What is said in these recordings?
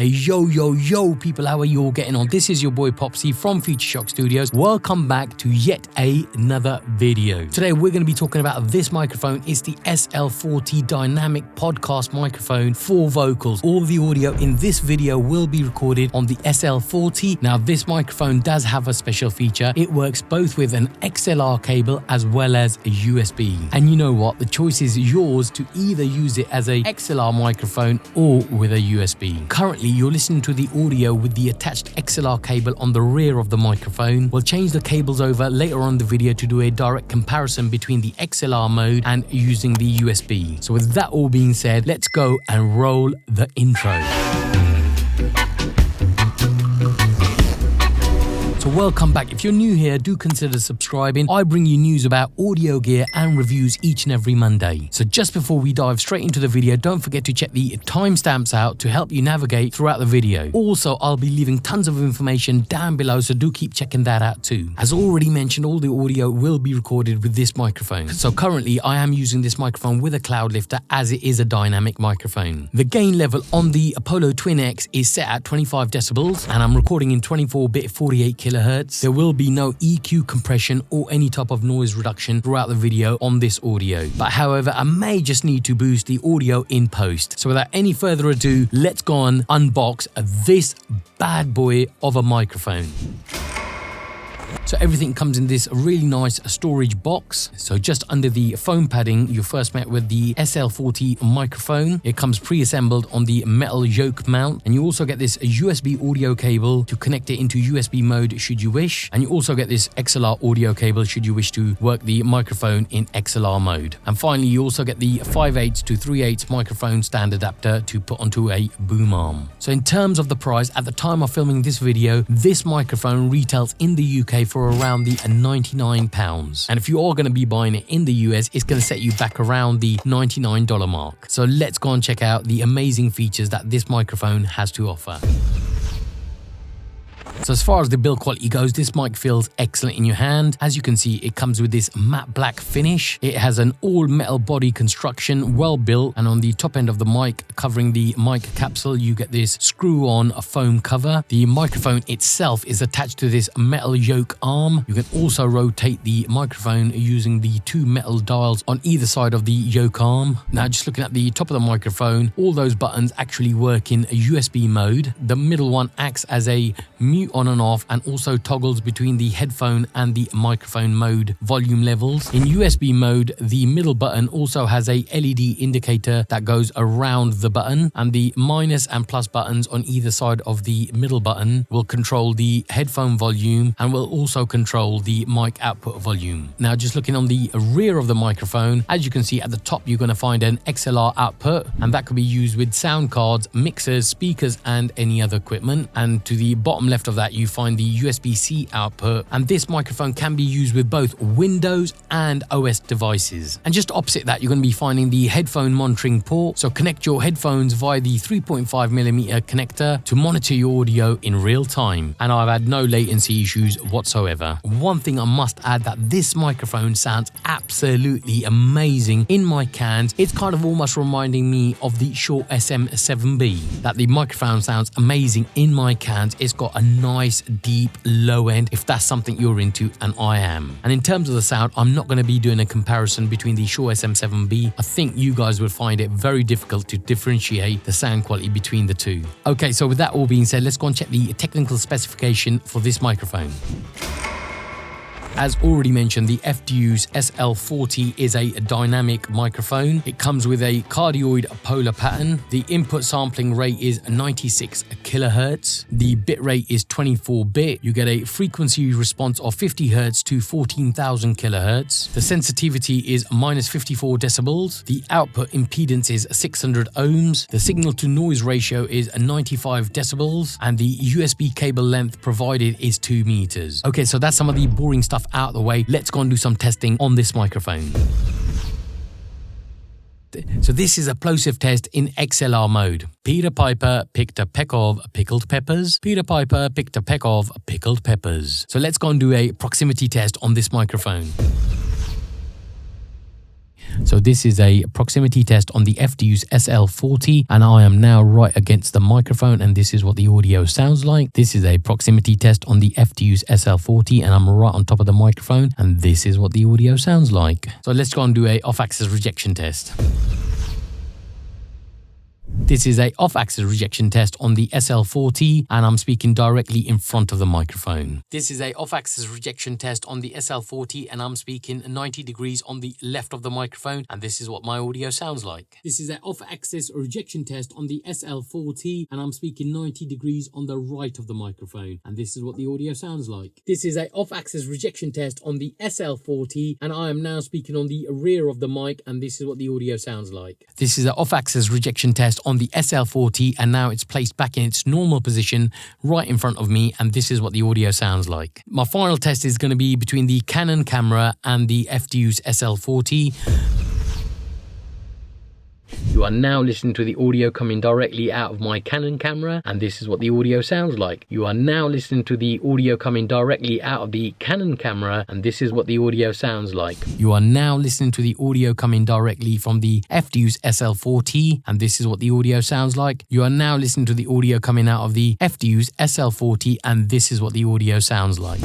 Hey, yo, people, how are you all getting on? This is your boy Popsy from Future Shock Studios. Welcome back to yet another video. Today, we're going to be talking about this microphone. It's the SL40 dynamic podcast microphone for vocals. All the audio in this video will be recorded on the SL40. Now, this microphone does have a special feature. It works both with an XLR cable as well as a USB. And you know what? The choice is yours to either use it as a XLR microphone or with a USB. Currently, you're listening to the audio with the attached XLR cable on the rear of the microphone. We'll change the cables over later on in the video to do a direct comparison between the XLR mode and using the USB. So with that all being said, let's go and roll the intro. So welcome back. If you're new here, do consider subscribing. I bring you news about audio gear and reviews each and every Monday. So just before we dive straight into the video, don't forget to check the timestamps out to help you navigate throughout the video. Also, I'll be leaving tons of information down below, so do keep checking that out too. As already mentioned, all the audio will be recorded with this microphone. So currently, I am using this microphone with a cloud lifter as it is a dynamic microphone. The gain level on the Apollo Twin X is set at 25 decibels and I'm recording in 24-bit 48 kilohertz. There will be no EQ compression or any type of noise reduction throughout the video on this audio. But however, I may just need to boost the audio in post. So without any further ado, let's go and unbox this bad boy of a microphone. So everything comes in this really nice storage box. So just under the foam padding, you're first met with the SL40 microphone. It comes pre-assembled on the metal yoke mount. And you also get this USB audio cable to connect it into USB mode should you wish. And you also get this XLR audio cable should you wish to work the microphone in XLR mode. And finally, you also get the 5/8 to 3/8 microphone stand adapter to put onto a boom arm. So in terms of the price, at the time of filming this video, this microphone retails in the UK for around the £99. And if you are going to be buying it in the US, it's going to set you back around the $99 mark. So let's go and check out the amazing features that this microphone has to offer. So as far as the build quality goes, this mic feels excellent in your hand. As you can see, it comes with this matte black finish. It has an all metal body construction, well built, and on the top end of the mic, covering the mic capsule, you get this screw on foam cover. The microphone itself is attached to this metal yoke arm. You can also rotate the microphone using the two metal dials on either side of the yoke arm. Now, just looking at the top of the microphone, all those buttons actually work in a USB mode. The middle one acts as a mute on and off and also toggles between the headphone and the microphone mode volume levels. In USB mode, the middle button also has a LED indicator that goes around the button, and the minus and plus buttons on either side of the middle button will control the headphone volume and will also control the mic output volume. Now, just looking on the rear of the microphone, as you can see at the top, you're going to find an XLR output, and that could be used with sound cards, mixers, speakers, and any other equipment. And to the bottom left of that, you find the USB-C output, and this microphone can be used with both Windows and OS devices. And just opposite that, you're going to be finding the headphone monitoring port. So connect your headphones via the 3.5mm connector to monitor your audio in real time. And I've had no latency issues whatsoever. One thing I must add, that this microphone sounds absolutely amazing in my cans. It's kind of almost reminding me of the Shure SM7B. That the microphone sounds amazing in my cans. It's got a nice deep low end if that's something you're into, and I am. And in terms of the sound, I'm not going to be doing a comparison between the Shure SM7B. I think you guys would find it very difficult to differentiate the sound quality between the two. Okay, so with that all being said, let's go and check the technical specification for this microphone. As already mentioned, the FDUCE SL40 is a dynamic microphone. It comes with a cardioid polar pattern. The input sampling rate is 96 kilohertz. The bit rate is 24-bit. You get a frequency response of 50 hertz to 14,000 kilohertz. The sensitivity is -54 decibels. The output impedance is 600 ohms. The signal to noise ratio is 95 decibels. And the USB cable length provided is 2 meters. Okay, so that's some of the boring stuff out of the way. Let's go and do some testing on this microphone. So this is a Plosive Test in XLR mode. Peter Piper picked a peck of pickled peppers. Peter Piper picked a peck of pickled peppers. So let's go and do a proximity test on this microphone. So this is a proximity test on the FDUCE SL40, and I am now right against the microphone, and this is what the audio sounds like. This is a proximity test on the FDUCE SL40, and I'm right on top of the microphone, and this is what the audio sounds like. So let's go and do a off-axis rejection test. This is a off-axis rejection test on the SL40, and I'm speaking directly in front of the microphone. This is a off-axis rejection test on the SL40, and I'm speaking 90 degrees on the left of the microphone, and this is what my audio sounds like. This is an off-axis rejection test on the SL40, and I'm speaking 90 degrees on the right of the microphone, and this is what the audio sounds like. This is an off-axis rejection test on the SL40, and I am now speaking on the rear of the mic, and this is what the audio sounds like. This is an off-axis rejection test on the SL40, and now it's placed back in its normal position right in front of me, and this is what the audio sounds like. My final test is going to be between the Canon camera and the FDUCE SL40. You are now listening to the audio coming directly out of my Canon camera, and this is what the audio sounds like. You are now listening to the audio coming directly out of the Canon camera, and this is what the audio sounds like. You are now listening to the audio coming directly from the FDUCE SL40, and this is what the audio sounds like. You are now listening to the audio coming out of the FDUCE SL40, and this is what the audio sounds like.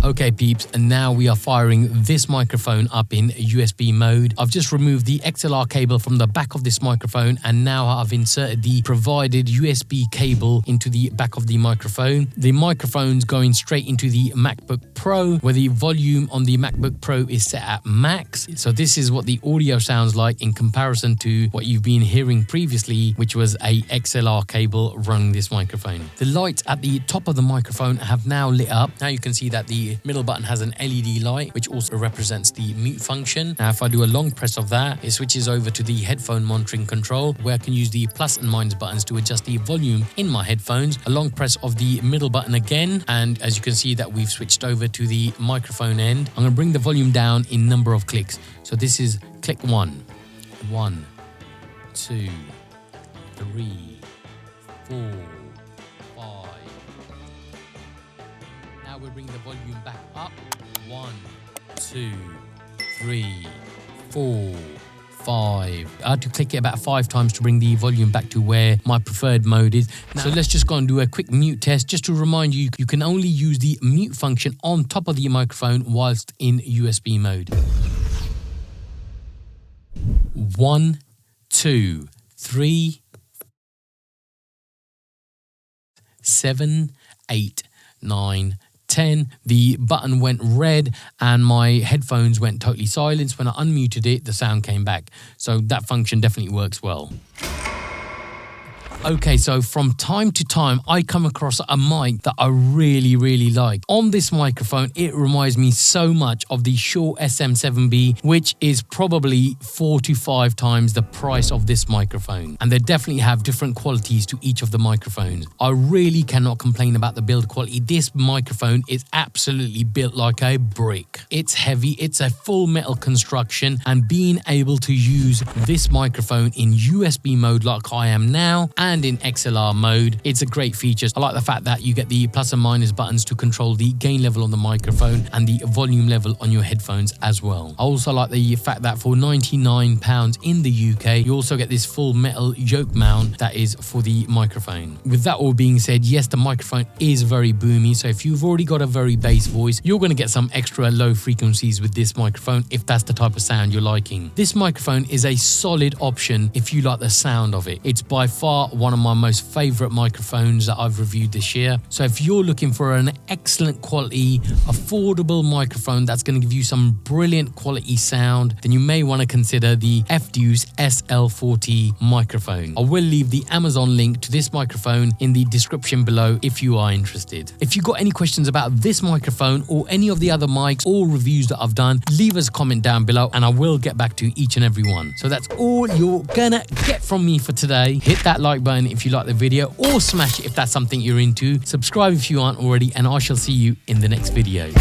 Okay peeps, and now we are firing this microphone up in USB mode. I've just removed the XLR cable from the back of this microphone, and now I've inserted the provided USB cable into the back of the microphone. The microphone's going straight into the MacBook Pro, where the volume on the MacBook Pro is set at max. So this is what the audio sounds like in comparison to what you've been hearing previously, which was a XLR cable running this microphone. The lights at the top of the microphone have now lit up. Now you can see that the middle button has an LED light, which also represents the mute function. Now if I do a long press of that, it switches over to the headphone monitoring control, where I can use the plus and minus buttons to adjust the volume in my headphones. A long press of the middle button again, and as you can see that we've switched over to the microphone end. I'm going to bring the volume down in number of clicks. So this is click 1, 1, 2, 3, 4, 5. Now we'll bring the volume back up. 1, 2, 3, 4, 5. I had to click it about 5 times to bring the volume back to where my preferred mode is. Now, so let's just go and do a quick mute test. Just to remind you, you can only use the mute function on top of the microphone whilst in USB mode. 1, 2, 3, 7, 8, 9, 10. The button went red and my headphones went totally silent. When I unmuted it, the sound came back. So that function definitely works well. Okay, so from time to time, I come across a mic that I really like. On this microphone, it reminds me so much of the Shure SM7B, which is probably 4 to 5 times the price of this microphone. And they definitely have different qualities to each of the microphones. I really cannot complain about the build quality. This microphone is absolutely built like a brick. It's heavy, it's a full metal construction, and being able to use this microphone in USB mode like I am now, and in XLR mode, it's a great feature. I like the fact that you get the plus and minus buttons to control the gain level on the microphone and the volume level on your headphones as well. I also like the fact that for £99 in the UK, you also get this full metal yoke mount that is for the microphone. With that all being said, yes, the microphone is very boomy, so if you've already got a very bass voice, you're going to get some extra low frequencies with this microphone if that's the type of sound you're liking. This microphone is a solid option if you like the sound of it. It's by far one of my most favorite microphones that I've reviewed this year. So if you're looking for an excellent quality, affordable microphone that's going to give you some brilliant quality sound, then you may want to consider the FDUCE SL40 microphone. I will leave the Amazon link to this microphone in the description below if you are interested. If you've got any questions about this microphone or any of the other mics or reviews that I've done, leave us a comment down below and I will get back to each and every one. So that's all you're gonna get from me for today. Hit that like button if you like the video, or smash it if that's something you're into. Subscribe if you aren't already, and I shall see you in the next video.